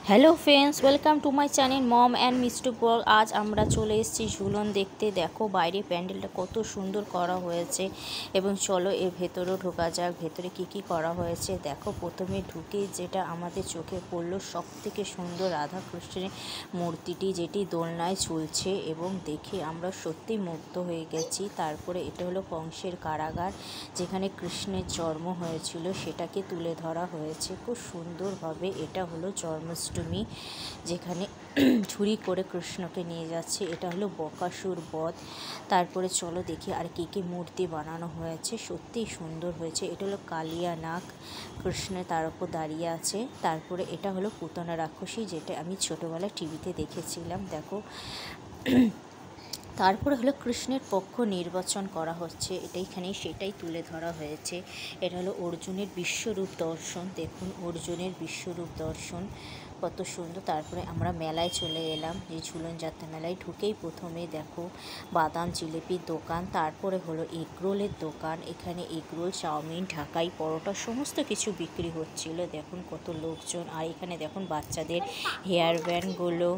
Hello friends, welcome to my channel mom and Mistu blog. আজ আমরা চলে এসেছি ঝুলন দেখতে। দেখো বাইরে প্যান্ডেলটা কত সুন্দর করা হয়েছে এবং চলো এর ভেতরেও ঢোকা যাক। ভেতরে কি করা হয়েছে দেখো। প্রথমে ঢুকে যেটা আমাদের চোখে পড়লো সব থেকে সুন্দর রাধাকৃষ্ণের মূর্তিটি, যেটি দোলনায় ঝুলছে এবং দেখে আমরা সত্যি মুগ্ধ হয়ে গেছি। তারপরে এটা হলো কংসের কারাগার, যেখানে কৃষ্ণের জন্ম হয়েছিল, সেটাকে তুলে ধরা হয়েছে খুব সুন্দরভাবে। এটা হলো জন্মাষ্টমী, যেখানে ঝুড়ি করে কৃষ্ণকে নিয়ে যাচ্ছে। এটা হলো বকাসুর বধ। তারপরে চলো দেখি আর কি মূর্তি বানানো হয়েছে, সত্যিই সুন্দর হয়েছে। এটা হলো কালিয়া নাগ, কৃষ্ণের তার উপর দাঁড়িয়ে আছে। তারপরে এটা হলো পুতনা রাক্ষসী, যেটা আমি ছোটোবেলায় টিভিতে দেখেছিলাম। দেখো তারপরে হলো কৃষ্ণের পক্ষ নির্বাচন করা হচ্ছে, এখানেই সেটাই তুলে ধরা হয়েছে। এটা হলো অর্জুনের বিশ্বরূপ দর্শন। দেখুন অর্জুনের বিশ্বরূপ দর্শন কত সুন্দর। তারপরে আমরা মেলায় চলে এলাম, এই ঝুলন যাত্রা মেলায়। ঢুকেই প্রথমে দেখো বাদাম জিলিপির দোকান, তারপরে হলো এগরোলের দোকান। এখানে এগরোল, চাউমিন, ঢাকাই পরোটা সমস্ত কিছু বিক্রি হচ্ছিল। দেখুন কত লোকজন। আর এখানে দেখুন বাচ্চাদের হেয়ার ব্যান্ডগুলো।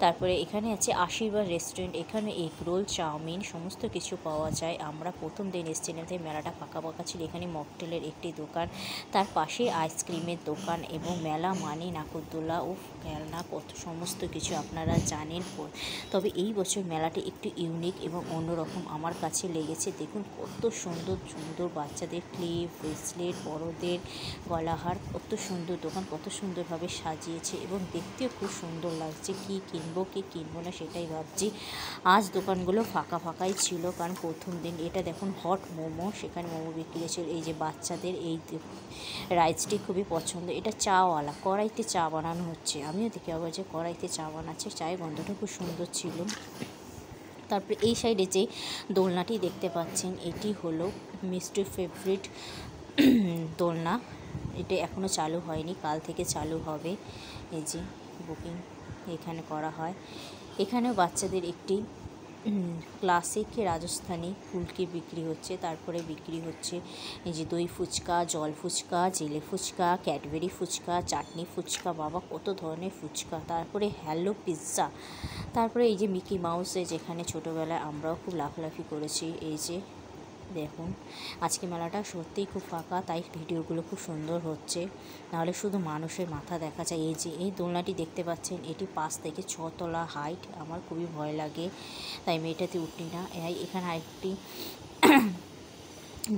তারপরে এখানে আছে আশীর্বাদ রেস্টুরেন্ট, এখানে এগরোল, চাউমিন সমস্ত কিছু পাওয়া যায়। আমরা প্রথম দিন এসেছিলাম, তাই মেলাটা ফাঁকা ছিল। এখানে মকটেলের একটি দোকান, তার পাশে আইসক্রিমের দোকান এবং মেলা মানে নাগরদোলা ও খেলনা কত সমস্ত কিছু আপনারা জানেন। তবে এই বছর মেলাটি একটু ইউনিক এবং অন্যরকম আমার কাছে লেগেছে। দেখুন কত সুন্দর সুন্দর বাচ্চাদের ক্লিপ, ব্রেসলেট, বড়দের গলাহার, কত সুন্দর দোকান, কত সুন্দরভাবে সাজিয়েছে এবং দেখতেও খুব সুন্দর লাগছে। কি কিনবো কি কিনবো না সেটাই ভাবছি। আজ দোকানগুলো ফাঁকাই ছিল, কারণ প্রথম দিন। এটা দেখুন হট মোমো, সেখানে মোমো বিক্রি হয়েছিল। এই যে বাচ্চাদের এই রাইসটি খুবই পছন্দ। এটা চাওয়ালা, কড়াইতে চা বানানো হচ্ছে। আমিও দেখি আবার যে কড়াইতে চা বানাচ্ছে, চায়ের গন্ধটা খুব সুন্দর ছিল। তারপরে এই সাইডে যে দোলনাটি দেখতে পাচ্ছেন, এটি হলো মিস্টার ফেভারিট দোলনা। এটা এখনও চালু হয়নি, কাল থেকে চালু হবে। এই যে বুকিং এখানে করা হয়। এখানেও বাচ্চাদের একটি ক্লাসিক রাজস্থানি ফুলকি বিক্রি হচ্ছে। তারপরে বিক্রি হচ্ছে এই যে দই ফুচকা, জল ফুচকা, জেলে ফুচকা, ক্যাডবেরি ফুচকা, চাটনি ফুচকা, বাবা কত ধরনের ফুচকা। তারপরে হ্যালো পিৎজা। তারপরে এই যে মিকি মাউসে, যেখানে ছোটোবেলায় আমরাও খুব লাফালাফি করেছি। এই যে দেখুন আজকে মেলাটা সত্যিই খুব ফাঁকা, তাই ভিডিওগুলো খুব সুন্দর হচ্ছে, নাহলে শুধু মানুষের মাথা দেখা যায়। এই যে এই দোলনাটি দেখতে পাচ্ছেন, এটি 5 থেকে 6 তলা হাইট। আমার খুবই ভয় লাগে, তাই আমি এটাতে উঠি না। এখানে আরেকটি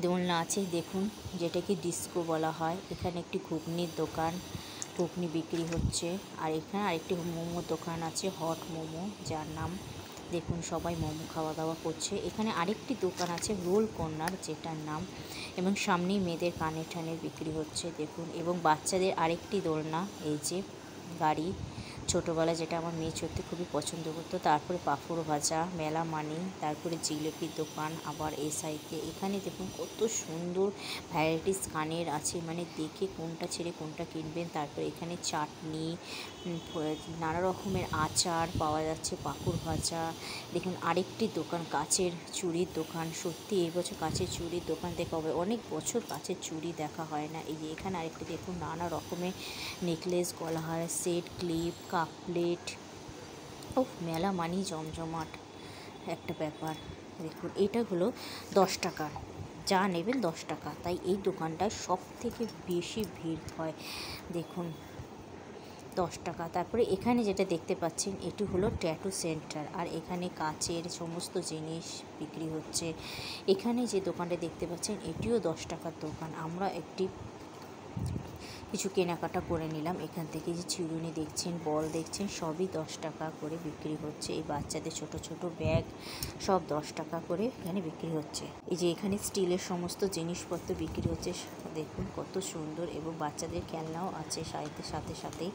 দোলনা আছে দেখুন, যেটাকে ডিস্কো বলা হয়। এখানে একটি ঘুগনির দোকান, ঘুগনি বিক্রি হচ্ছে। আর এখানে আরেকটি মোমোর দোকান আছে, হট মোমো, যার নাম দেখুন সবাই মোমো খাওয়া দাওয়া করছে। এখানে আরেকটি দোকান আছে রোল কর্নার, যেটার নাম, এবং সামনেই মেয়েদের কানের টানের বিক্রি হচ্ছে দেখুন। এবং বাচ্চাদের আরেকটি দোলনা, এই যে গাড়ি, ছোটোবেলায় যেটা আমার মেয়ে চড়তে খুবই পছন্দ করতো। তারপরে পাঁপড় ভাজা, মেলা মানি, তারপরে জিলিপির দোকান। আবার এই সাইডে এখানে দেখুন কত সুন্দর ভ্যারাইটিস কানের আছে, মানে দেখে কোনটা ছেড়ে কোনটা কিনবেন। তারপরে এখানে চাটনি, নানা রকমের আচার পাওয়া যাচ্ছে, পাঁপড় ভাজা। দেখুন আরেকটি দোকান কাচের চুড়ির দোকান। সত্যি এই বছর কাচের চুড়ির দোকান দেখা হবে, অনেক বছর কাচের চুড়ি দেখা হয় না। এই যে এখানে আরেকটি দেখুন নানা রকমের নেকলেস, গলাহার, সেট, ক্লিপ, কাপ প্লেট। ও মেলা মানি জমজমাট একটা ব্যাপার। দেখুন এটা হলো 10 টাকা, যা নেবেন 10 টাকা, তাই এই দোকানটায় সব থেকে বেশি ভিড় হয়। দেখুন 10 টাকা। তারপরে এখানে যেটা দেখতে পাচ্ছেন, এটি হলো ট্যাটু সেন্টার, আর এখানে কাচের সমস্ত জিনিস বিক্রি হচ্ছে। এখানে যে দোকানটা দেখতে পাচ্ছেন, এটিও 10 টাকার দোকান। আমরা একটি কিছু কেনাকাটা করে নিলাম এখান থেকে। যে চিরুনি দেখছেন, বল দেখছেন, সবই 10 টাকা করে বিক্রি হচ্ছে। এই বাচ্চাদের ছোট ছোট ব্যাগ সব 10 টাকা করে এখানে বিক্রি হচ্ছে। এই যে এখানে স্টিলের সমস্ত জিনিসপত্র বিক্রি হচ্ছে, দেখুন কত সুন্দর। এবং বাচ্চাদের খেলনাও আছে সাথে সাথেই।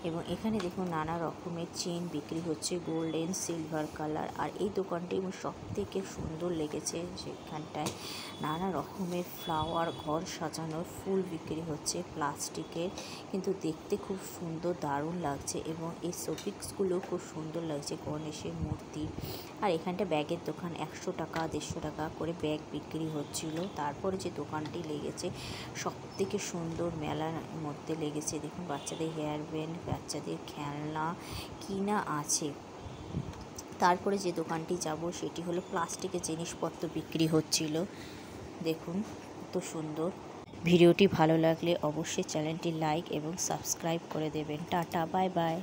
এবং এখানে দেখুন নানা রকমের চেন বিক্রি হচ্ছে, গোল্ডেন, সিলভার কালার। আর এই দোকানটি আমার সব থেকে সুন্দর লেগেছে, সেখানটায় নানা রকমের ফ্লাওয়ার, ঘর সাজানোর ফুল বিক্রি হচ্ছে প্লাস্টিকের, কিন্তু দেখতে খুব সুন্দর, দারুণ লাগছে। এবং এই শোপিসগুলো খুব সুন্দর লাগছে, গণেশের মূর্তি। আর এখানটা ব্যাগের দোকান, 100 টাকা 150 টাকা করে ব্যাগ বিক্রি হচ্ছিল। তারপরে যে দোকানটি লেগেছে সব থেকে সুন্দর মেলার মধ্যে লেগেছে, দেখুন বাচ্চাদের হেয়ার ব্যান্ড, বাচ্চাদের খেলনা কিনা আছে। তারপরে যে দোকানটি যাব সেটি হলো প্লাস্টিকের জিনিসপত্র বিক্রি হচ্ছিল। দেখুন কত সুন্দর। ভিডিওটি ভালো লাগলে অবশ্যই চ্যানেলটি লাইক এবং সাবস্ক্রাইব করে দেবেন। Tata, bye bye.